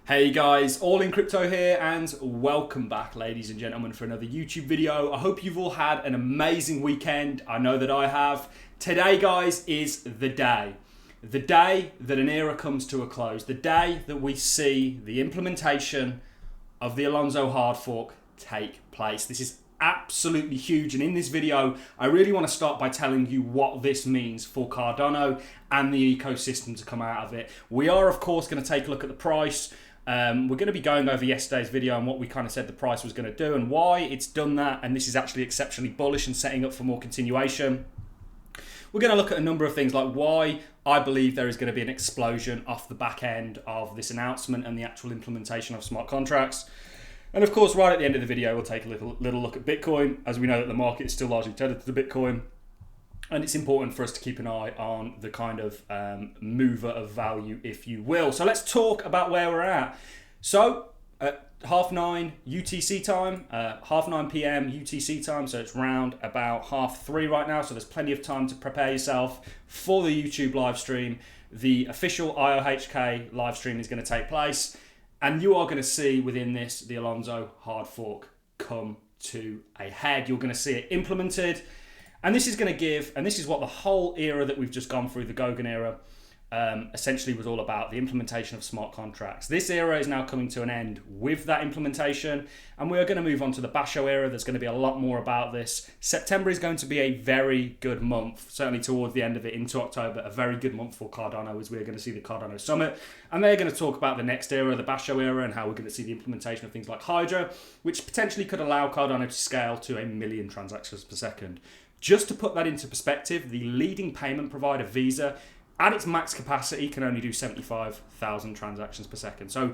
Hey guys, All in Crypto here and welcome back ladies and gentlemen for another YouTube video. I hope you've all had an amazing weekend. I know that I have. Today guys is the day that an era comes to a close, the day that we see the implementation of the Alonzo Hardfork take place. This is absolutely huge, and in this video I really want to start by telling you what this means for Cardano and the ecosystem to come out of it. We are of course going to take a look at the price. We're going to be going over yesterday's video and what we kind of said the price was going to do and why it's done that, and this is actually exceptionally bullish and setting up for more continuation. We're going to look at a number of things like why I believe there is going to be an explosion off the back end of this announcement and the actual implementation of smart contracts. And of course, right at the end of the video, we'll take a little look at Bitcoin, as we know that the market is still largely tethered to the Bitcoin. And it's important for us to keep an eye on the kind of mover of value, if you will. So let's talk about where we're at. So at 9:30 UTC time, 9:30 PM UTC time, so it's round about 3:30 right now. So there's plenty of time to prepare yourself for the YouTube live stream. The official IOHK live stream is going to take place. And you are going to see within this the Alonzo Hardfork come to a head. You're going to see it implemented. And this is going to give, and this is what the whole era that we've just gone through, the Gogan era, essentially was all about, the implementation of smart contracts. This era is now coming to an end with that implementation, and we're going to move on to the Basho era. There's going to be a lot more about this. September is going to be a very good month, certainly towards the end of it into October, a very good month for Cardano, as we're going to see the Cardano Summit, and they're going to talk about the next era, the Basho era, and how we're going to see the implementation of things like Hydra, which potentially could allow Cardano to scale to 1 million transactions per second. Just to put that into perspective, the leading payment provider, Visa, at its max capacity can only do 75,000 transactions per second. So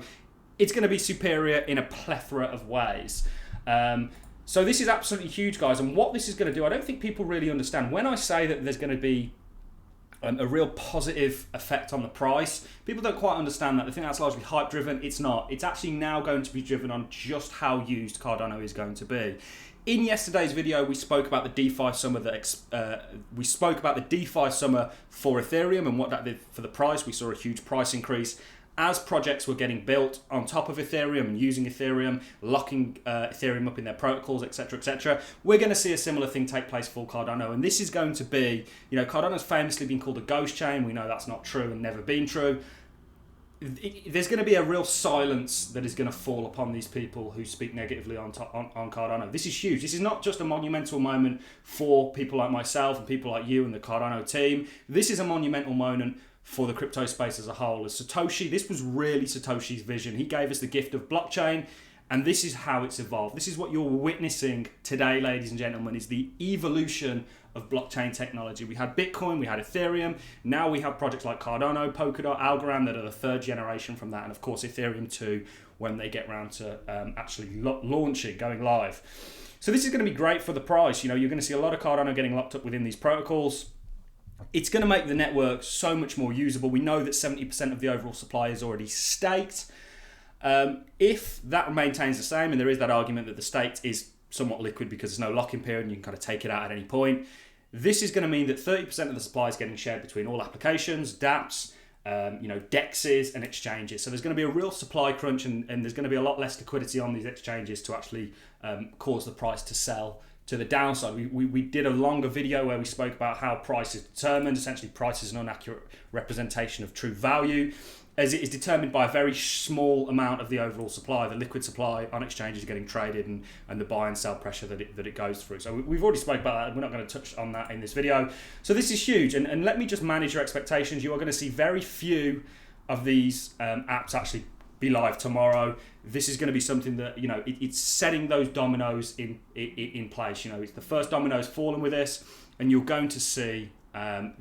it's going to be superior in a plethora of ways. So this is absolutely huge, guys. And what this is going to do, I don't think people really understand. When I say that there's going to be a real positive effect on the price, people don't quite understand that. They think that's largely hype driven. It's not. It's actually now going to be driven on just how used Cardano is going to be. In yesterday's video, we spoke about the DeFi summer for Ethereum and what that did for the price. We saw a huge price increase as projects were getting built on top of Ethereum and using Ethereum, locking Ethereum up in their protocols, etc., etc. We're going to see a similar thing take place for Cardano, and this is going to be, Cardano's famously been called a ghost chain. We know that's not true and never been true. There's going to be a real silence that is going to fall upon these people who speak negatively on Cardano. This is huge. This is not just a monumental moment for people like myself and people like you and the Cardano team. This is a monumental moment for the crypto space as a whole. As Satoshi, this was really Satoshi's vision. He gave us the gift of blockchain, and this is how it's evolved. This is what you're witnessing today, ladies and gentlemen, is the evolution of blockchain technology. We had Bitcoin, we had Ethereum, now we have projects like Cardano, POLKADOT, Algorand that are the third generation from that, and of course Ethereum 2 when they get around to actually launching, going live. So this is going to be great for the price. You're going to see a lot of Cardano getting locked up within these protocols. It's going to make the network so much more usable. We know that 70% of the overall supply is already staked. If that maintains the same, and there is that argument that the staked is somewhat liquid because there's no lock-in period and you can kind of take it out at any point, this is going to mean that 30% of the supply is getting shared between all applications, dApps, DEXs and exchanges. So there's going to be a real supply crunch, and there's going to be a lot less liquidity on these exchanges to actually cause the price to sell to the downside. We did a longer video where we spoke about how price is determined. Essentially, price is an inaccurate representation of true value, as it is determined by a very small amount of the overall supply. The liquid supply on exchanges getting traded and the buy and sell pressure that it goes through. So we've already spoke about that. We're not going to touch on that in this video. So this is huge, and let me just manage your expectations. You are going to see very few of these apps actually be live tomorrow. This is going to be something that, it's setting those dominoes in place. It's the first dominoes fallen with this, and you're going to see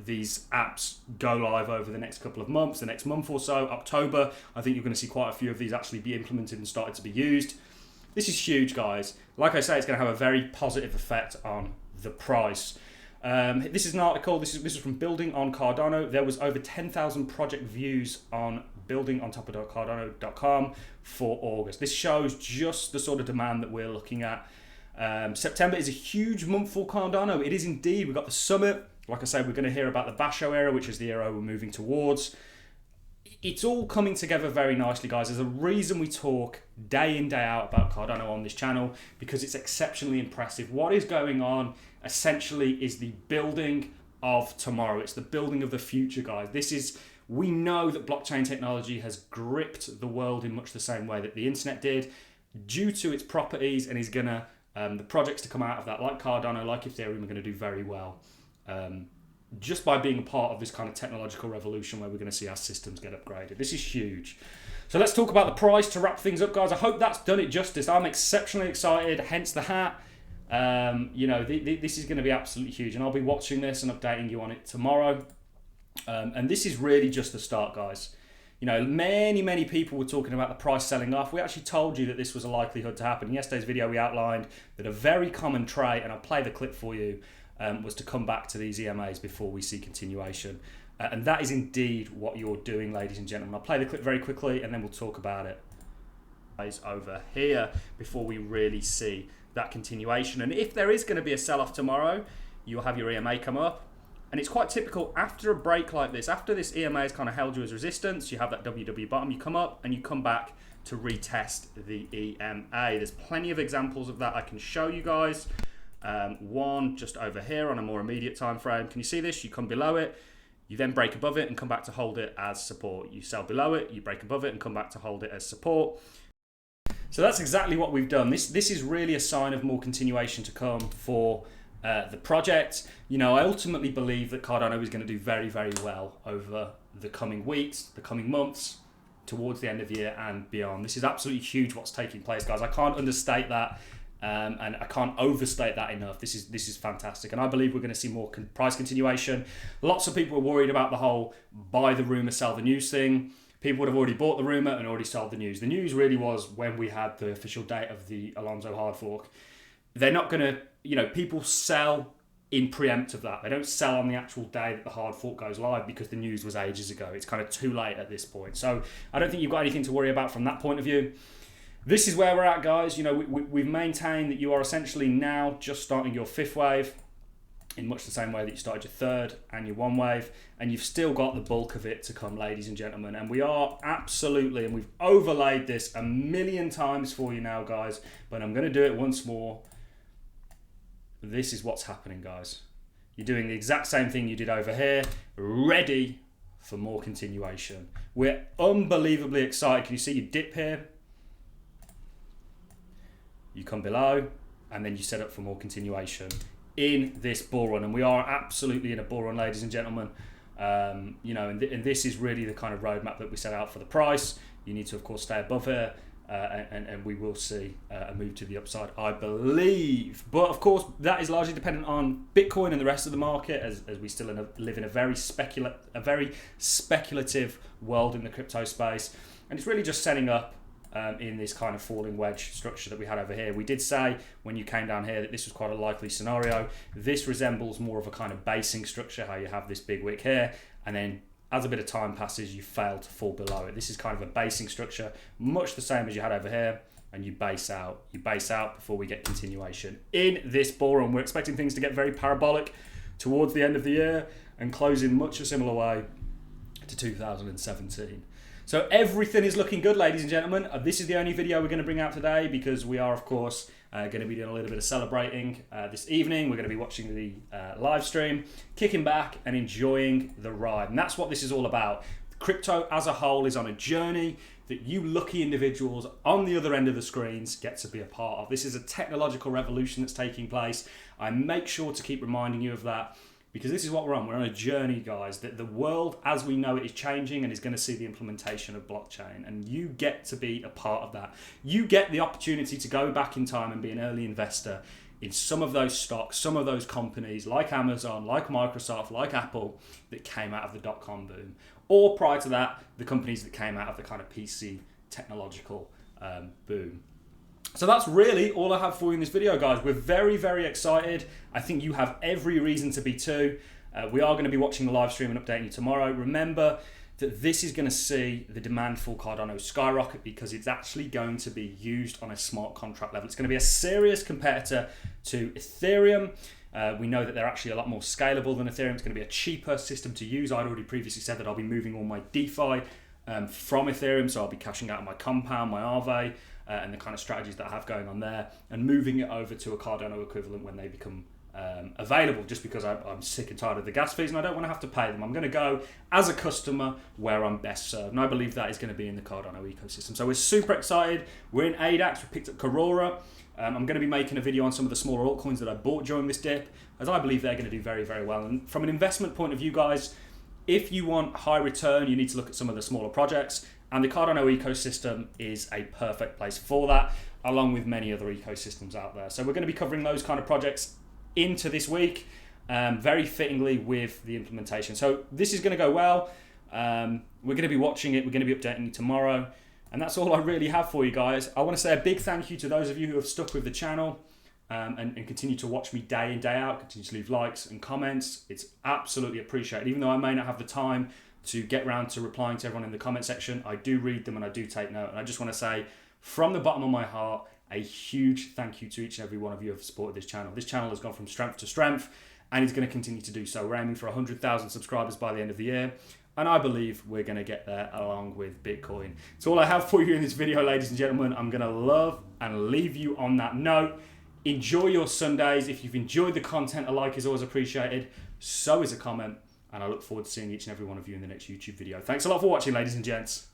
these apps go live over the next couple of months, the next month or so. October, I think you're going to see quite a few of these actually be implemented and started to be used. This is huge, guys. Like I say, it's going to have a very positive effect on the price. This is an article, this is from Building on Cardano. There was over 10,000 project views on buildingontopofcardano.com for August. This shows just the sort of demand that we're looking at. September is a huge month for Cardano. It is indeed. We've got the summit. Like I say, we're going to hear about the Basho era, which is the era we're moving towards. it's all coming together very nicely, guys. There's a reason we talk day in, day out about Cardano on this channel, because it's exceptionally impressive. What is going on essentially is the building of tomorrow. It's the building of the future, guys. We know that blockchain technology has gripped the world in much the same way that the internet did, due to its properties, and is gonna, the projects to come out of that, like Cardano, like Ethereum, are gonna do very well. Just by being a part of this kind of technological revolution where we're going to see our systems get upgraded. This is huge. So let's talk about the price to wrap things up, guys. I hope that's done it justice. I'm exceptionally excited, hence the hat. You know, this is going to be absolutely huge, and I'll be watching this and updating you on it tomorrow. And this is really just the start, guys. You know, many people were talking about the price selling off. We actually told you that this was a likelihood to happen. In yesterday's video, we outlined that a very common trait, and I'll play the clip for you, was to come back to these EMAs before we see continuation. And that is indeed what you're doing, ladies and gentlemen. I'll play the clip very quickly and then we'll talk about it over here before we really see that continuation. And if there is going to be a sell-off tomorrow, you'll have your EMA come up. And it's quite typical after a break like this, after this EMA has kind of held you as resistance, you have that WW bottom, you come up and you come back to retest the EMA. There's plenty of examples of that I can show you guys. One just over here on a more immediate time frame. Can you see this? You come below it, you then break above it and come back to hold it as support. You sell below it, you break above it and come back to hold it as support. So that's exactly what we've done. This is really a sign of more continuation to come for the project. You know, I ultimately believe that Cardano is going to do very, very well over the coming weeks, the coming months, towards the end of the year and beyond. This is absolutely huge what's taking place, guys. I can't understate that. And I can't overstate that enough. This is fantastic, and I believe we're going to see more price continuation. Lots of people are worried about the whole buy the rumor, sell the news thing. People would have already bought the rumor and already sold the news. The news really was when we had the official date of the Alonzo Hardfork. They're not going to, you know, people sell in preempt of that. They don't sell on the actual day that the Hardfork goes live because the news was ages ago. It's kind of too late at this point. So I don't think you've got anything to worry about from that point of view. This is where we're at, guys. You know, we've maintained that you are essentially now just starting your fifth wave in much the same way that you started your third and your one wave, and you've still got the bulk of it to come, ladies and gentlemen. And we are absolutely, and we've overlaid this a million times for you now, guys, but I'm going to do it once more. This is what's happening, guys. You're doing the exact same thing you did over here, ready for more continuation. We're unbelievably excited. Can you see your dip here? You come below and then you set up for more continuation in this bull run, and we are absolutely in a bull run, ladies and gentlemen. You know, and this is really the kind of roadmap that we set out for the price. You need to, of course, stay above here, and we will see a move to the upside, I believe. But of course, that is largely dependent on Bitcoin and the rest of the market, as we still live in a very speculative world in the crypto space, and it's really just setting up in this kind of falling wedge structure that we had over here. We did say when you came down here that this was quite a likely scenario. This resembles more of a kind of basing structure, how you have this big wick here, and then as a bit of time passes, you fail to fall below it. This is kind of a basing structure, much the same as you had over here, and you base out. You base out before we get continuation in this bull run. We're expecting things to get very parabolic towards the end of the year and close in much a similar way to 2017. So everything is looking good, ladies and gentlemen. This is the only video we're going to bring out today because we are, of course, going to be doing a little bit of celebrating this evening. We're going to be watching the live stream, kicking back and enjoying the ride. And that's what this is all about. Crypto as a whole is on a journey that you lucky individuals on the other end of the screens get to be a part of. This is a technological revolution that's taking place. I make sure to keep reminding you of that, because this is what we're on. We're on a journey, guys. That the world as we know it is changing and is going to see the implementation of blockchain. And you get to be a part of that. You get the opportunity to go back in time and be an early investor in some of those stocks, some of those companies like Amazon, like Microsoft, like Apple that came out of the dot-com boom. Or prior to that, the companies that came out of the kind of PC technological boom. So that's really all I have for you in this video, guys. We're very, very excited. I think you have every reason to be too. We are going to be watching the live stream and updating you tomorrow. Remember that this is going to see the demand for Cardano skyrocket because it's actually going to be used on a smart contract level. It's going to be a serious competitor to Ethereum. We know that they're actually a lot more scalable than Ethereum. It's going to be a cheaper system to use. I'd already previously said that I'll be moving all my DeFi from Ethereum. So I'll be cashing out my compound, my Aave, and the kind of strategies that I have going on there, and moving it over to a Cardano equivalent when they become available, just because I'm sick and tired of the gas fees and I don't want to have to pay them. I'm going to go as a customer where I'm best served, and I believe that is going to be in the Cardano ecosystem. So we're super excited. We're in ADAX. We picked up Karora. I'm going to be making a video on some of the smaller altcoins that I bought during this dip, as I believe they're going to do very, very well. And from an investment point of view, guys, if you want high return, you need to look at some of the smaller projects, and the Cardano ecosystem is a perfect place for that, along with many other ecosystems out there. So we're going to be covering those kind of projects into this week, very fittingly with the implementation. So this is going to go well. We're going to be watching it. We're going to be updating you tomorrow. And that's all I really have for you guys. I want to say a big thank you to those of you who have stuck with the channel and continue to watch me day in, day out, continue to leave likes and comments. It's absolutely appreciated. Even though I may not have the time to get around to replying to everyone in the comment section, I do read them and I do take note. And I just want to say, from the bottom of my heart, a huge thank you to each and every one of you who have supported this channel. This channel has gone from strength to strength, and it's going to continue to do so. We're aiming for 100,000 subscribers by the end of the year, and I believe we're going to get there along with Bitcoin. It's all I have for you in this video, ladies and gentlemen. I'm going to love and leave you on that note. Enjoy your Sundays. If you've enjoyed the content, a like is always appreciated. So is a comment, and I look forward to seeing each and every one of you in the next YouTube video. Thanks a lot for watching, ladies and gents.